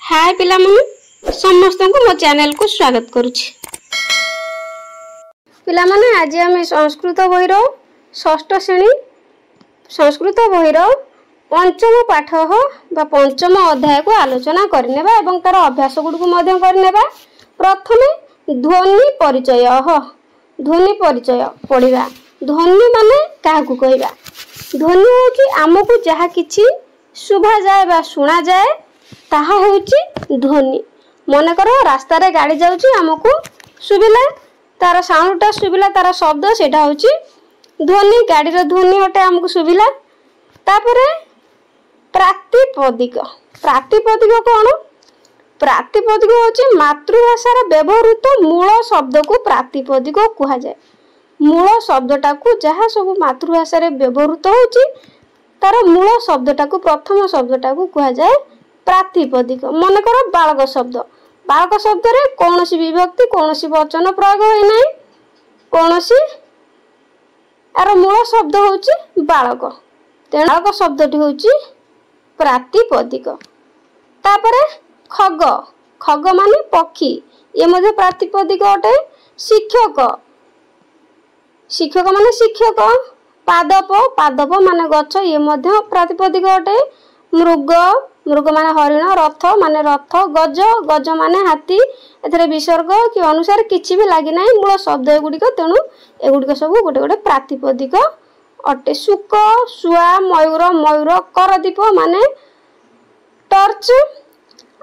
हाय पिलामने समस्त को मो चैनल को स्वागत करुछि। पिलामने आज आम संस्कृत बहिर षष्ठ श्रेणी संस्कृत बहिर पंचम पाठ बा पंचम अध्याय को आलोचना करनेबा एवं तार अभ्यास गुडको मध्य करनेबा। प्रथमे ध्वनि परिचय पढ़िबा। ध्वनि माने काहाकू कहबा। ध्वनि होची आमको जहा किछि शुभा जाए बा सुना जाए ताहा होची ध्वनि। मन कर रास्ता रे गाड़ी जाउची आमको सुबिला तार साउंडटा सुबिला तार शब्द सेटा होची ध्वनि। गाड़ी रो ध्वनि हटे आमको सुबिला। तापरे प्रातिपदिक। प्रातिपदिक कोन? प्रातिपदिक होची मातृभाषा रे व्यवहृत मूल शब्द को प्रातिपदिक कहा जाए। मूल शब्दटा को जहा सब मातृभाषा रे व्यवहृत होची तार मूल शब्दटा को प्रथम शब्दटा को कहा जाए प्रातिपदिक। मन कर बालक शब्द। बालक शब्द रे कोनोसी विभक्ति कोनोसी वचन प्रयोग होई नै। कोनोसी आर मूल शब्द होची बालक। तेणु बालक शब्दटी होची प्रातिपदिक। तापरे खग। खग माने पक्षी। ये मध्ये प्रातिपदिक अटे। शिक्षक। शिक्षक माने शिक्षक। पादप। पादप माने गछ। ये मध्ये प्रातिपदिक अटे। मृग। मृग माने हरिण। रथ माने रथ। गज। गज माने हाथी। एथरे विसर्ग कि अनुसार किछि भी लागि नै मूल शब्द एगुडिक। तेणु एगुडिक सब गोटे गोटे प्रातिपदिक अटे। सुक। सुआ। मयूर। मयूर। करदीप माने टर्च।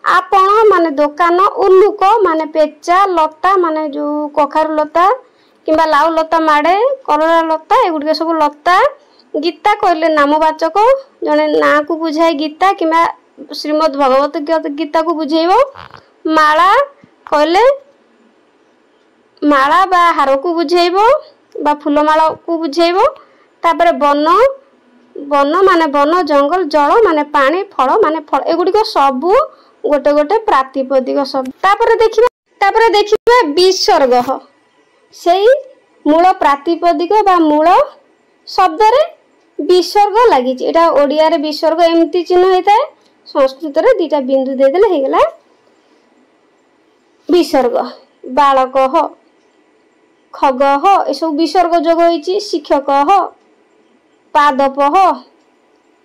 आपण माने दुकान। उल्लुक माने पेचा। लता माने जो कखारु लता किंबा लाउ लता माडे। करला लता एगुडिक सब लता। गीता कहले नामवाचक जने ना को बुझाए गीता किंबा श्रीमद् भगवत गीता को बुझेइबो। माला कहले माला बा हार को बुझेइबो बा फूलमाला को बुझेइबो। तापरे वन। वन माने वन। जंगल। जल माने पानी। फल माने फल। एगुडी को सब गोटे गोटे प्रातिपदिक शब्द। तापरे देखिबा विसर्ग। सेई मूल प्रातिपदिक बा मूल शब्द रे विसर्ग लागि। एटा ओडिया रे विसर्ग एम्ति चिन्ह हेताए। संस्कृत रे दीटा बिंदु दे देले हे गेला विसर्ग। बालक खग ए सब विसर्ग जोग होईची। शिक्षक पादप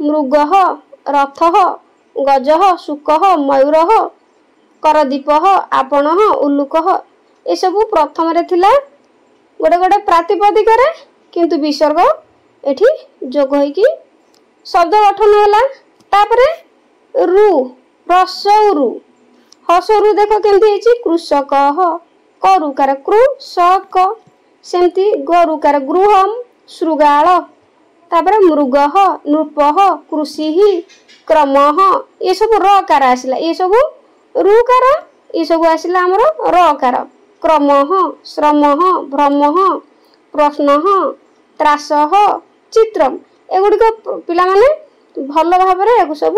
मृग रथ गज सुक मयूर करदीप आपण उल्लुक ए सब प्रथम रे थिला गोटे गोटे प्रातिपदिक रे किंतु विसर्ग एठी जोग होईकी शब्द गठन होला। तापरे रु रसरु हसरु देखो केमती हेची। कृषक करुकार कृषक सेमती गरुकार गृहम श्रुगाल। तापरे मृग नृप कृषि क्रम ये सब रकार आसिला। ये सब रुकार ये सब आसिला हमर रकार। क्रम श्रम भ्रम प्रश्न त्रास चित्रम एगुडी को पिला माने भल भाबरे एगु सब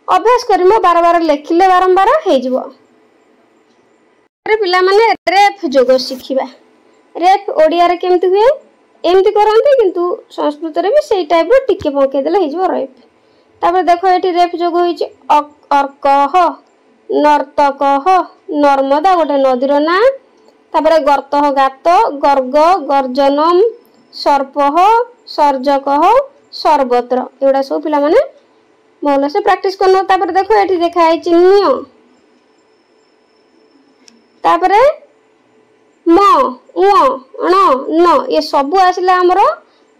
अभ्यास करिमो। बार बार लेखिले बारंबार हे जिवो। रे पिला माने रेफ जोग शिखिबा। रेफ ओडिया रे केमति हुए एमति करंती किंतु संस्कृत रे भी सेही टाइप रो टिके पके देले हे जिवो रेफ। तापर देखो एठी रेफ जोग होईची अर्क नर्तक नर्मदा गोटे नदीर ना। तापर गर्त गात गर्ग गर्जनम सर्प सर्जक सर्वत्र एवडा सब पिला माने मोहल्ला से प्रैक्टिस करनो। तापर देखो एठी देखा है चिन्ह। तापरे म उ न ये सब आसिला हमरो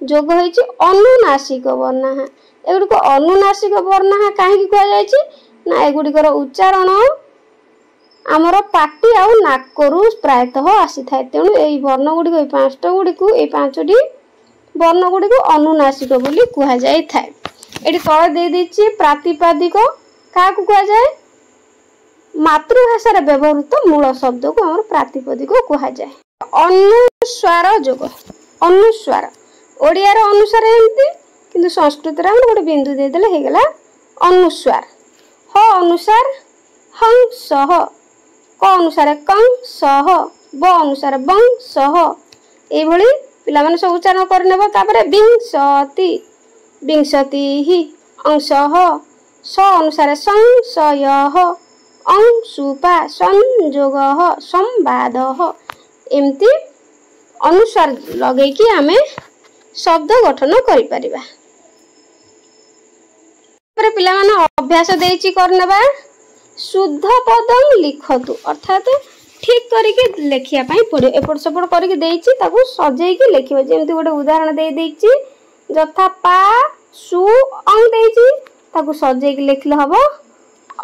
जोग होईची अनुनासिक वर्ण। एगुडी को अनुनासिक वर्ण काहे कह जायची ना एगुडी कर उच्चारण आमर पाटी आउ नाकरू प्रायतः आसी थाए। तेणु एई वर्ण गुडी को पांचटा गुडी को ए पांचटी वर्ण गुडी को अनुनासिक बोली कहा जाय थाए। एटी तळे दे दिछि प्रातिपदिक का को कहा जाय। मातृभाषा रे व्यवहृत मूल शब्द को हमर प्रातिपदिक कहा जाय। अनुस्वार जोग। अनुस्वार ओडिया रे अनुसार एंती किंतु संस्कृत रे हम गोटे बिंदु दे देले हे गेला अनुस्वार। ह अनुसार हंस क अनुसार कंस ब अनुसार वंश ए भली पिला माने सब उच्चारण कर नेबो। तापरे विंशति विंशति अंश स अनुसार संशयः अंशुपा संयोगः संवादः एमती अनुसार लगे कि आमे शब्द गठन करि परिबा। पर पिला माने अभ्यास देछि करनेबा शुद्ध पदम लिखतु अर्थात ठीक करिके लेखिया पई पड़े एपट सपट करिके देछि ताकू सजेई के लेखिबो। जेमती गोटे उदाहरण दे देछि जथा पा सु अंग देछि ताकू सजेई के लेखले हबो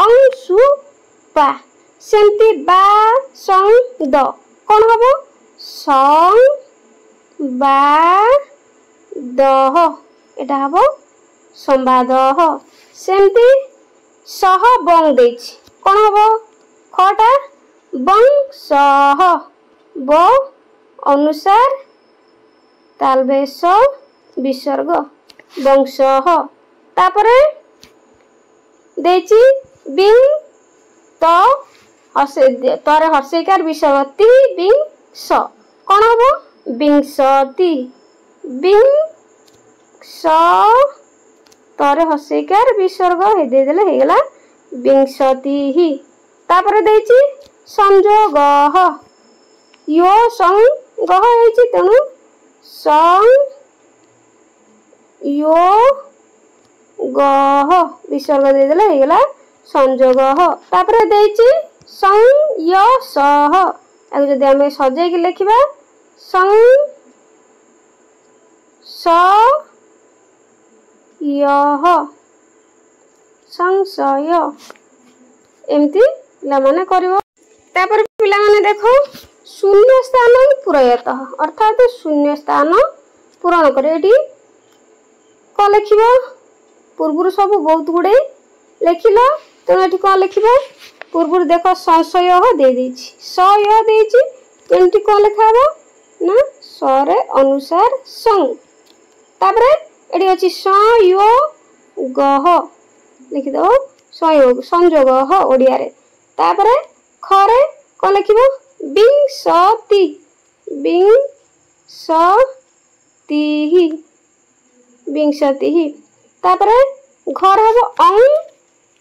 अंशु पा। सेमती बा सं द कोन हबो सं बा दह एटा हबो संवादः। सेमती सह बंग देछि कोन हबो खटा वंशः ब अनुसार तालबेश विसर्ग वंशः। तापरे देछि बिंग त हसे तरे हर्षैकार विसर्ग ति बिंग स कोन हबो विंशति बिंग स तरे हर्षैकार विसर्ग हे दे देले हे गेला विंशति ही। तापरे देछि संयोगः यो संगः हेछि तेनु सं यो गह विसर्ग दे देले हे गेला संयोगः। तापरे देछि संयसः आगु जदि हमें सजे के लिखिबा सं स यह संशय एमती पिला माने करिवो। तापर पिला माने देखो शून्य स्थान पूरयत अर्थात शून्य स्थान पूरण करे एटी को लिखिबो पूर्वरु सब बहुत गुडे लिखिलो तेणु एटी को लिखिबो पूर्वरु देखो संशय दे देछि सय देछि तेणुटी को लिखाबो ना सरे अनुसार सं। तापरे एटी अछि संयोग लिखि दो संयोग संयोग ओडिया रे। तापरे खरे को लिखिबो विंशति विंशति। तापरे घर हबो अंग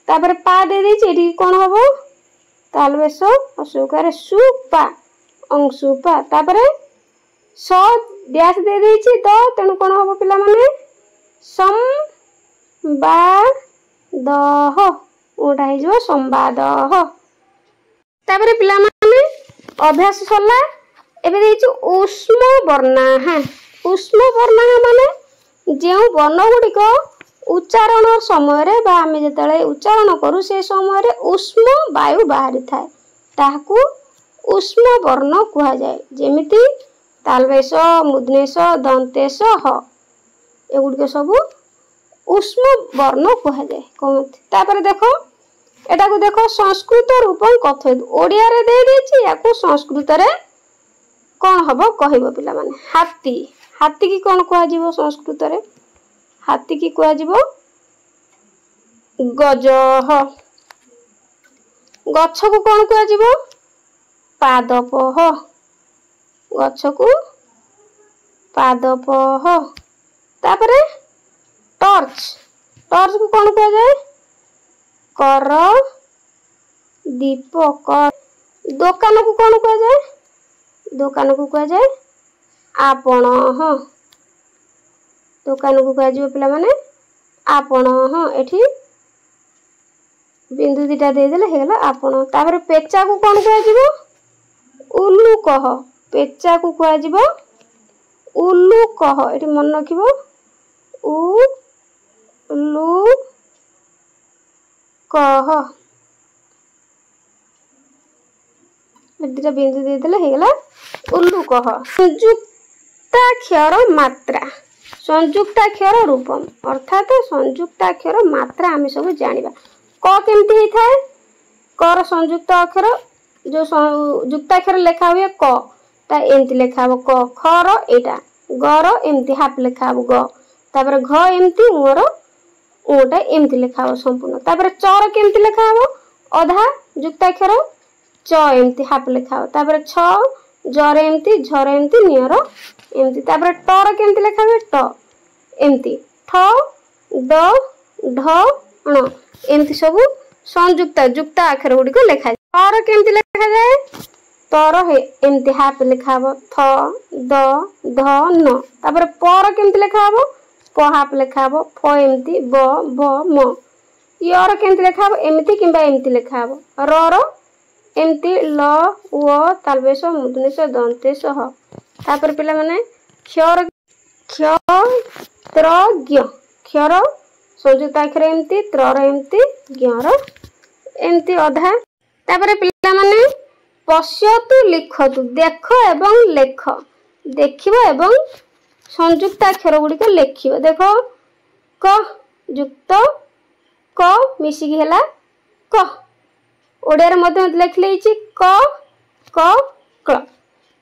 तापरे पा दे देछि एठी कोन हबो तालबेश असुकार सुपा अंशुपा। तापरे स डैश दे देछि द तेणु कोन हबो पिला माने संवादः ओटा हे जो संवादः। तापरे पिला माने अभ्यास सरला एबे देछि उष्म वर्णाः माने जे वर्ण गुडिक उच्चारण समय रे बा आमे जतले उच्चारण करू से समय रे उष्म वायु बाहरी थाए ताहाकू उष्म वर्ण कुहा जाय। जेमिति तालबेश मुदनेश दंतेश ह एगुडिक सब उष्म वर्ण कुहा जाय कहत। तापर देखो एटा को देखो संस्कृत रूपम कथयतु ओडिया रे दे देछि याकू संस्कृत रे कोन हबो कहिबो पिला माने हाथी हाथी की कोन कुहा जीवो संस्कृत रे हाथी की कुहा जीवो गजः। गच्छ को कोन कुहा जीवो पादपः गच्छ को पादपः। तापरे टॉर्च टॉर्च को कोन कुहा जाय कर दीपक। दुकान को कोन कुहा जाय दुकान को कुहा जाय आपणः दुकान को कुहा जीवो पिला माने आपणः एठी बिंदु दिटा दे देले हे गेला आपण। तापर पेचा को कोन कुहा जीवो उल्लूकः पेचा को कुहा जीवो उल्लूकः एठी मन रखिबो उल्लूकः एटा बिंदु दे देले हे गेला उल्लूकः। संयुक्ताक्षर मात्रा संयुक्ताक्षर रूपम अर्थात संयुक्ताक्षर मात्रा आमे सब जानिबा क केमती हे थाए कर संयुक्त अक्षर जो युक्ताक्षर लेखा हुए क ता एमती लेखा हो क खर एटा गर एमती हाफ लेखा हो ग तापर घ एमती उर ओटा एमती लेखा हो संपूर्ण। तापर चर केमती लेखा हो अधा युक्ताक्षर च एमती हाफ लेखा हो तापर छ जर एमती झर एमती नियर एमती। तापर टर केमती लेखा हो ट एमती ठ ड ढ ण एमती सब संयुक्त युक्त अक्षर गुड़िक लिखा जाए। तर केमती लिखा जाए तर हे एमती हाफ लिखा हम थ द ध न। तापर पर केमती लिखा हम प हाफ लिखा हम फ एमती ब भ म। यर केमती लिखा हम एमती किंबा एमती लिखा हम र एमती ल व तालबेश मूर्धन्यस दंतेश ह। तापर पिला माने क्षर क्ष त्र ज्ञ क्षर संयुक्त अक्षर एमती त्रर एमती ज्ञर एमती अधा। तापर पिला माने पश्यतु लिखतु देख एवं लेख देखिबो एवं संयुक्त अक्षर गुड़िक लेखिबो। देख क युक्त क मिसिकी हैला क ओडिया मध्य लिख लेछि क क क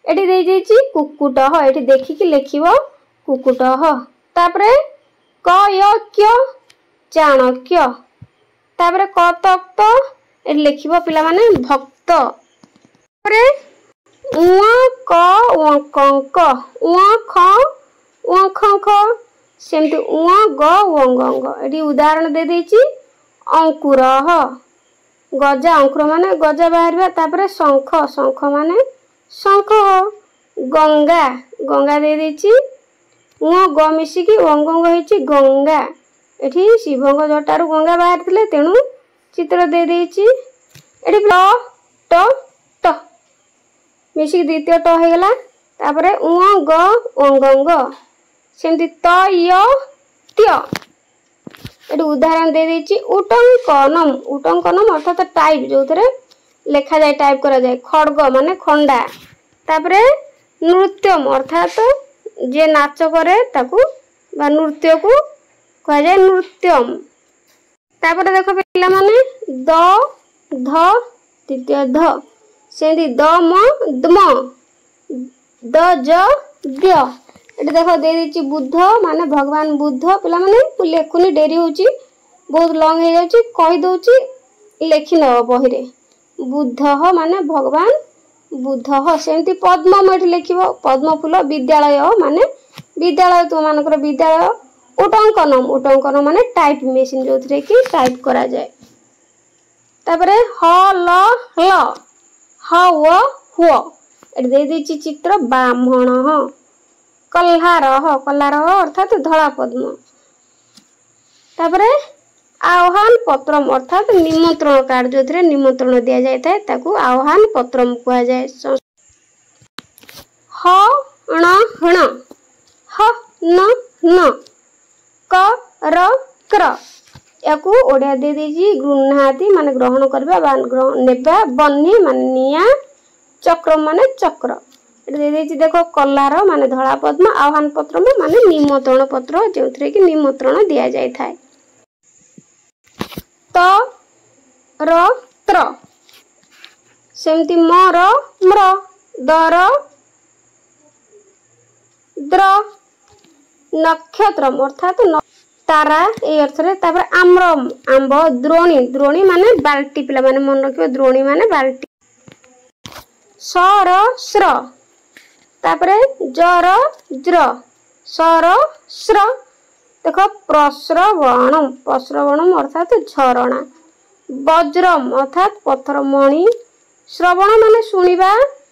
एठी देई जेछि कुकुट ह एठी देखिकी लेखिबो कुकुट ह। तापरे क य क्य चाणक्य। तापरे क तक्त एठी लेखिबो पिला माने भक्त। तापरे उ क व कंक उ ख व खंख सेमति उ ग व गंग एठी उदाहरण दे देछि अंकुर ह गजा अंकुर माने गजा बाहरबा। तापरे शंख शंख माने शंख गंगा गंगा दे देछि उ ग मिसिकी अंगंग हेछि गंगा एठी शिवंग जटारु गंगा बाहर थिले तेणु चित्र दे देछि। एठी ट ट मिसिकी द्वितीय ट हे गला। तापरे उ ग अंगंग सेमति त य त्य एठी उदाहरण दे देछि उटंकनम उटंकनम अर्थात टाइप जो थरे लेखा जाए टाइप करा जाए खड्ग माने खंडा। तापरे नृत्यम अर्थात जे नाच करे ताकू बा नृत्य को कहा जाए नृत्यम। तापरे देखो पिला माने द ध तृतीय ध सेमति द म द्म द ज द्य एठी देखो दे देछि बुद्ध माने भगवान बुद्ध। पिला माने लेखुनी डेरी होची बहुत लॉन्ग हे जाउची कहि दोची लेखि न बहिरे बुद्ध माने भगवान बुद्ध। सेमति पद्म एठी लेखिबो पद्म फूल विद्यालय माने विद्यालय तो मानकर विद्यालय। उटंकनम उटंकनम माने टाइप मेशिन जो थरे कि टाइप करा जाए। तापरे ह ल ल ह व ह एठी दे देछि चित्र ब्राह्मण ह कल्हार ह कल्हार अर्थात धला पद्म। तापरे आह्वान पत्रम अर्थात निमंत्रण कार्ड जो थरे निमंत्रण दिया जाय थाए ताकू आह्वान पत्रम कहा जाए। ह ण हण ह न न क र क्र याकू ओडिया दे देछि गृह्णाति माने ग्रहण करबा बा नेबा बन्ही माने निया चक्र माने चक्र एठी दे देछि देखो कल्हार माने धला पद्म आह्वान पत्र माने निमंत्रण पत्र जो थरे कि निमंत्रण दिया जाय थाए। त र त्र सेमति म र म्र द र द्र नक्षत्रम अर्थात तारा ए अर्थ रे। तापर आम्रम आंब द्रोणी द्रोणी माने बाल्टी पिला माने मन रखियो द्रोणी माने बाल्टी। स र श्र तापरे ज र ज्र स र श्र देखो प्रस्रवणम अर्थात झरणा। वज्रम अर्थात पत्थर मणि श्रवण माने सुनिबा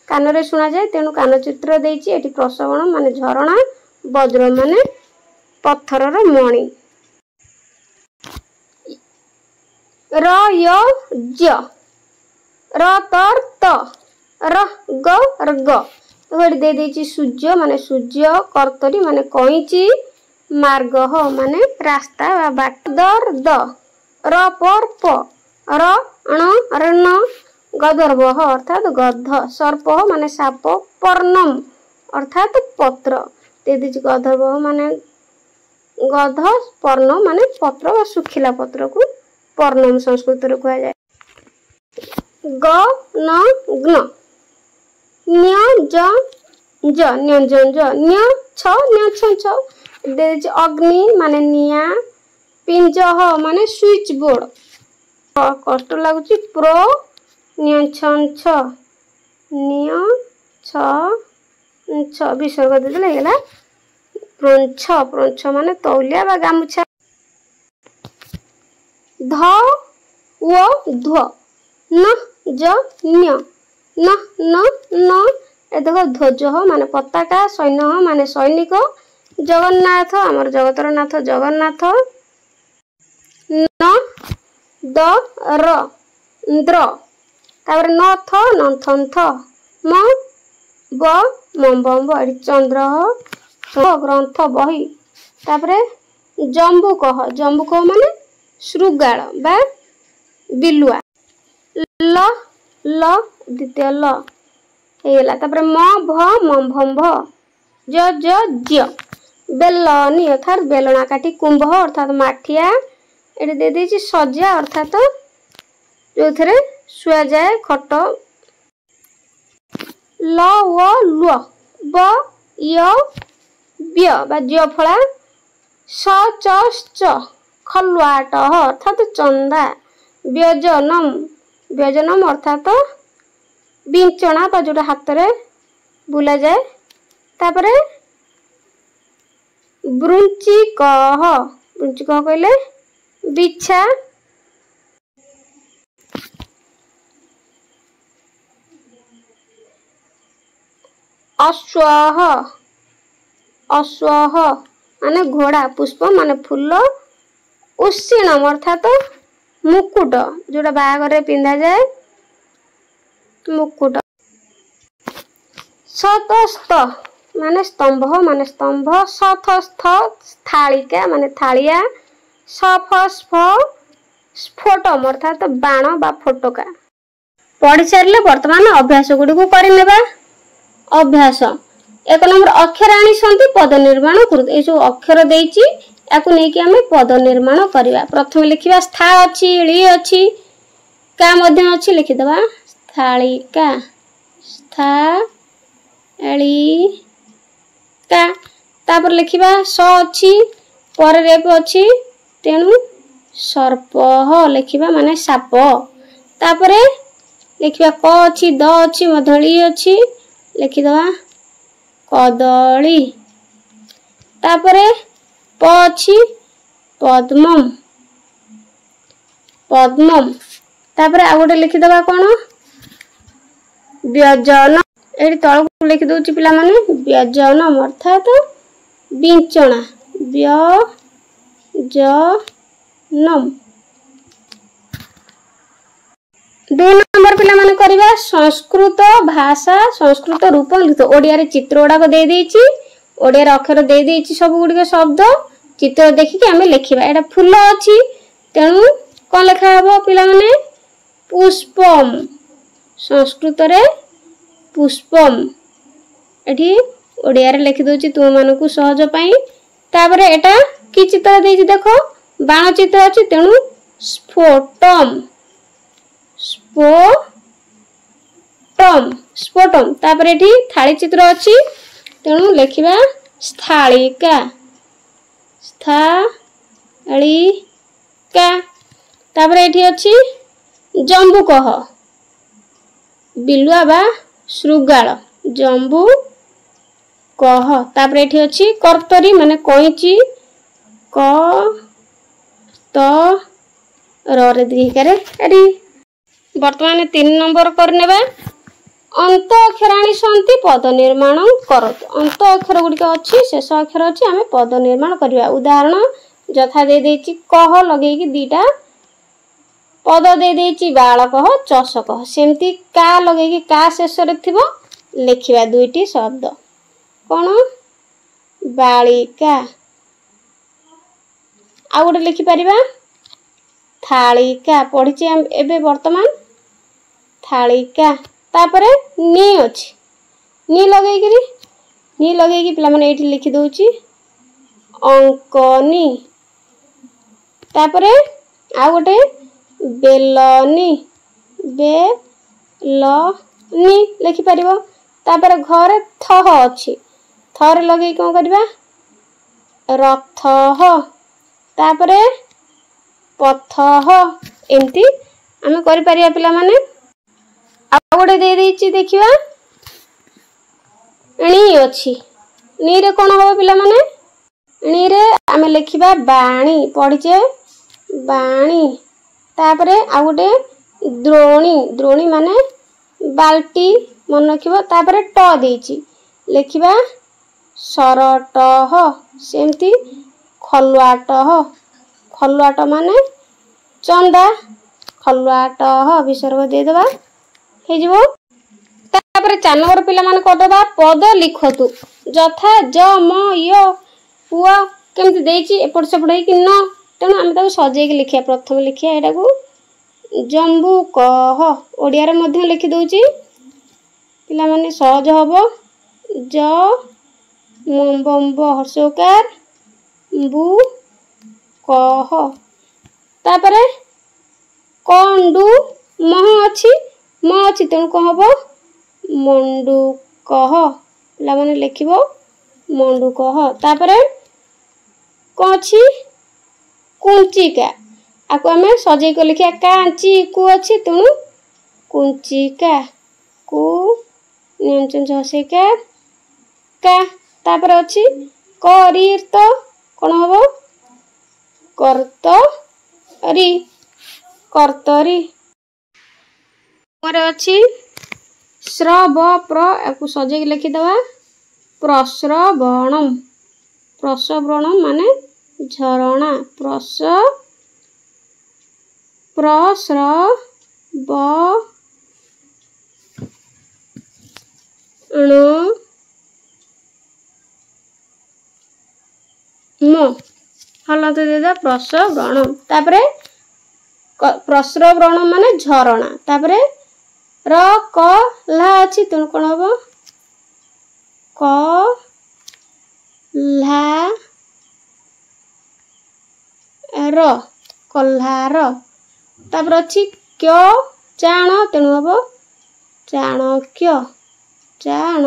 कान रे सुना जाए तेणु कान चित्र देछि एठी प्रस्रवणम माने झरणा वज्र माने पत्थरर मणि। र य ज र तर त र ग ग एठी दे देछि सूर्य माने सूर्य कर्तरी माने कइची मार्ग ह माने रास्ता बा बाट। दर द र पर प र ण रण गधर्व अर्थात गध सर्प माने साप पर्णम अर्थात पत्र दे देछि गधर्व माने गध पर्ण माने पत्र बा सुखिला पत्र को पर्णम संस्कृत रे कहा जाए। ग न ग्न न्य ज ज न्यंजन ज न्य छ छ दे देछि अग्नि माने निया पिंज ह माने स्विच बोर्ड कष्ट लागुची प्रो न्यछन छ निय छ छ विसर्ग दे देले गेला प्रोंछ प्रोंछ माने तौलिया बा गामुछा। ध व ध्व न ज न्य न न न ए देखो ध्वज माने पताका सैन्य माने सैनिक जगन्नाथ आमर जगतर नाथ जगन्नाथ न द र इंद्र तापर न थ नथन थ म ब मम बम एडी चंद्र ग्रंथ बही तापर जम्बुक माने श्रुगाल बा बिलुआ ल ल द्वितीय ल हेला तापर म भ मम भम भ ज ज ज्य बेलनी अर्थात बेलना काटी कुंभ अर्थात माठिया एटी दे देछि सजा अर्थात जो थरे सुआ जाए खट ल व ल ब य ब्य बा ज्य फला स च च खलुआट अर्थात चंदा व्यजनम अर्थात बिंचना बा जोटा हाथ रे बुला जाए तापरे ब्रुंचिक कहले बिछा अश्वह माने घोड़ा पुष्प माने फूल उष्णम अर्थात मुकुट जोटा बाहागर पिंधा जाए मुकुट सतस्थ माने स्तंभ सथस्थ थालिका माने थालिया सफस्फ स्फोटम अर्थात बाण बा फोटका पढ़ी सारे वर्तमान अभ्यास गुड़ी को करनेबा अभ्यास एक नंबर अक्षर आनी पद निर्माण कर जो अक्षर देची याकू नहीं कि हमें पद निर्माण करवा प्रथम लिखा स्था अच्छी ली अच्छी का मध्य अच्छी लिखिदबा स्थालिका स्था एली का तापर लिखा स अच्छी पर रेप अच्छी तेणु सर्प लिखा माने साप तापर लिखा क अच्छी द अच्छी मधली अच्छी लिखिदबा कदली तापर प अच्छी पद्मम तापर आ गोटे लिखिदबा कौन व्यजन एटी तल को लिखि दउची पिला माने व्यजनम अर्थात बिंचना व्यजनम 2 नंबर पिला माने करबा संस्कृत भाषा संस्कृत रूप लिखित ओडिया रे चित्र गुडा दे देछि ओडिया रे अक्षर दे देछि सब गुडी शब्द चित्र देखि के हमें लिखिबा एटा फूल अछि तेनु कोन लिखा हबो पिला माने पुष्पम संस्कृत रे पुष्पम एठी ओडिया रे लिखि दोछि तुम मानकु सहज पई तापर एटा की चित्र देछि देखो बाण चित्र अछि तेनु स्फोटम तापर एठी थाली चित्र अछि तेनु लिखिबा स्थालिका तापर एठी अछि जम्बुक बिलुआ बा श्रुगाल जम्बू कह तापर एठी अछि कर्तरी माने कइची क त र रे दीकारे एडी वर्तमान 3 नंबर करनेबा अंत अक्षराणी सन्ति पद निर्माण करत अंत अक्षर गुडी अछि शेष अक्षर अछि हमें पद निर्माण करबा उदाहरण यथा दे देछि कह लगे कि दीटा पद दे देछि बालक चषक सेमती का लगे कि का शेष रे थिबो लिखिबा दुईटी शब्द कोन बालिका आ गोटे लिखि परिबा थालिका पढ़ी एबे वर्तमान थालिका तापरे नी अछि नी लगे कि पिला माने एठी लिखि दोछि अंकनी तापरे आ गोटे बेलनी लिखि परिबो तापरे घरे थह अछि थरे लगे कोन करबा रथ तापरे पथह एमती आमे करि परिया पिला माने आ गोटे दे देछि देखिबा नी अछि नी रे कोन हो पिला माने नी रे आमे लिखिबा बाणी पढिचे बाणी तापरे आ गोटे द्रोणी द्रोणी माने बाल्टी मन रखिबो तापरे ट देइची लिखिबा सरट सेमती खलुआट खलुआट माने चंदा खलुआट विसर्ग दे देबा हे जिवो। तापरे 4 नंबर पिला माने करदबा पद लिखतु जथा ज म य पुआ केमति देइची एपट सेपट हे कि न तेणु आम ताको सजे के लिखिया प्रथम लिखिया एटा को जंबू कह ओडिया रे मध्य लिखि दउची पिला माने सहज हबो ज बम्ब हर्षकार बु कह तापरे कंडू मह अछि म अछि तेणु कह हबो मंडू कह पिला माने लिखिबो मंडू कह तापरे कौन अछि कुंचिका आको आमे सजे को लिखिया कांची को अछि तेणु कुंचिका को नियंचन हसेका का तापर अछि करीर तो कोन हबो कर्तरी कर्तरी मोरे अछि श्रव प्र आको सजे के लिखि दवा प्रश्रवणम प्रश्रवणम माने झरणा हल तो दे प्रश्रवणम तापरे प्रश्रवणम माने झरणा तापरे र क ला अछि तेणु कोन हबो क ला र कल्हार तापर अछि क्य चाण तेणु हबो चाणक्य चाण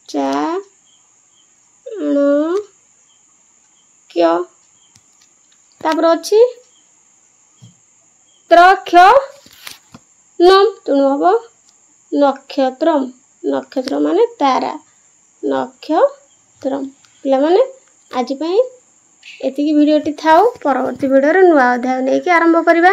चाणक्य तापर अछि त्रक्ष नम तेणु हबो नक्षत्रम नक्षत्र माने तारा नक्षत्रम पिला माने आज पई एतिकी वीडियोटी थाउ परवर्ती वीडियो रे नुआ अध्याय नै के आरंभ करिबा।